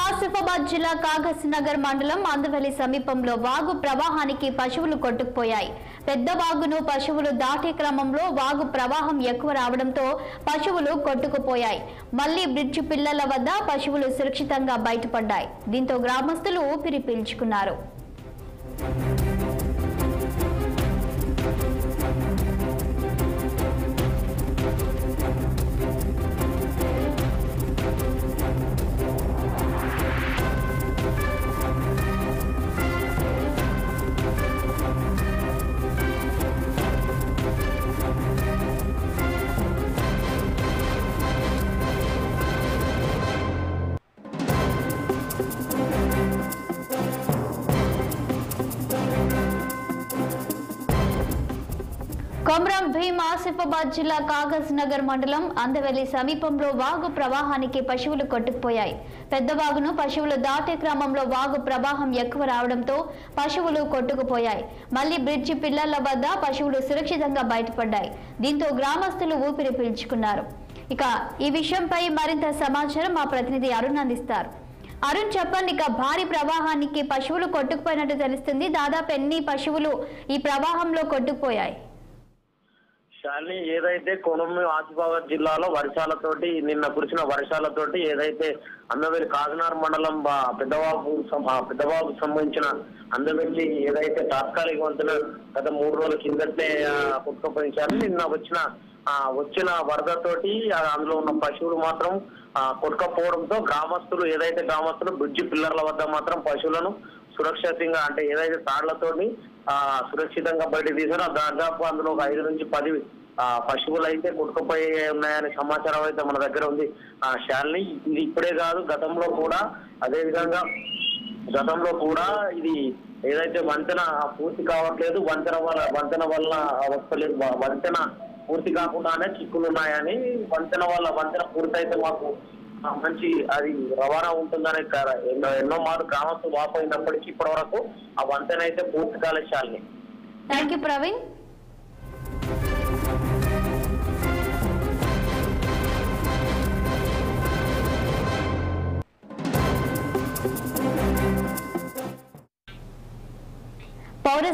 ఆసిఫాబాద్ జిల్లా కాగజ్నగర్ మండలం అందవెల్లి సమీపంలో వాగు ప్రవాహానికి పశువులు కొట్టుకుపోయాయి. పెద్ద వాగును పశువులు దాటే క్రమంలో వాగు ప్రవాహం ఎక్కువ రావడంతో పశువులు కొట్టుకుపోయాయి. మళ్లీ బ్రిడ్జి పిల్లల వద్ద పశువులు సురక్షితంగా బయటపడ్డాయి. దీంతో గ్రామస్తులు ఊపిరి పీల్చుకున్నారు. కొమరం భీం ఆసిఫాబాద్ జిల్లా కాగజ్నగర్ మండలం అందవెల్లి సమీపంలో వాగు ప్రవాహానికి పశువులు కొట్టుకుపోయాయి. పెద్ద వాగును పశువులు దాటే క్రమంలో వాగు ప్రవాహం ఎక్కువ రావడంతో పశువులు కొట్టుకుపోయాయి. మళ్లీ బ్రిడ్జి పిల్లల వద్ద పశువులు సురక్షితంగా బయటపడ్డాయి. దీంతో గ్రామస్తులు ఊపిరి పీల్చుకున్నారు. ఇక ఈ విషయంపై మరింత సమాచారం మా ప్రతినిధి అరుణ్ అందిస్తారు. అరుణ్, చెప్పండి. ఇక భారీ ప్రవాహానికి పశువులు కొట్టుకుపోయినట్టు తెలుస్తుంది. దాదాపు ఎన్ని పశువులు ఈ ప్రవాహంలో కొట్టుకుపోయాయి? ఏదైతే కొమరం ఆసిఫాబాద్ జిల్లాలో వర్షాలతోటి నిన్న కురిసిన వర్షాలతోటి ఏదైతే అందవెల్లి కాగజ్నగర్ మండలం పెద్దబాబు సంబంధించిన అందవెల్లి ఏదైతే తాత్కాలిక వంతున గత 3 రోజుల కిందటే కొట్టుకుపోయించారు. నిన్న వచ్చిన వరదతోటి అందులో ఉన్న పశువులు మాత్రం కొట్టుకపోవడంతో గ్రామస్తులు బ్రిడ్జి పిల్లర్ల వద్ద మాత్రం పశువులను సురక్షితంగా అంటే ఏదైతే తాళ్లతోటి సురక్షితంగా బయటకు తీసారో దాదాపు అందులో ఒక 5 నుంచి 10 పశువులు అయితే కొట్టుకుపోయి ఉన్నాయనే సమాచారం అయితే మన దగ్గర ఉంది. శాలిని, ఇది ఇప్పుడే కాదు, గతంలో కూడా అదే విధంగా ఇది ఏదైతే వంతెన పూర్తి కావట్లేదు, వంతెన వల్ల వస్తలేదు, వంతెన పూర్తి కాకుండానే చిక్కులు ఉన్నాయని, వంతెన పూర్తయితే మాకు మంచి అది రవాణా ఉంటుందనే ఎన్నో మార్లు గ్రామస్తులు వాపోయినప్పటికీ ఇప్పటి వరకు ఆ వంతెన అయితే పూర్తి కాలేదు. Shalini, thank you Praveen. పౌర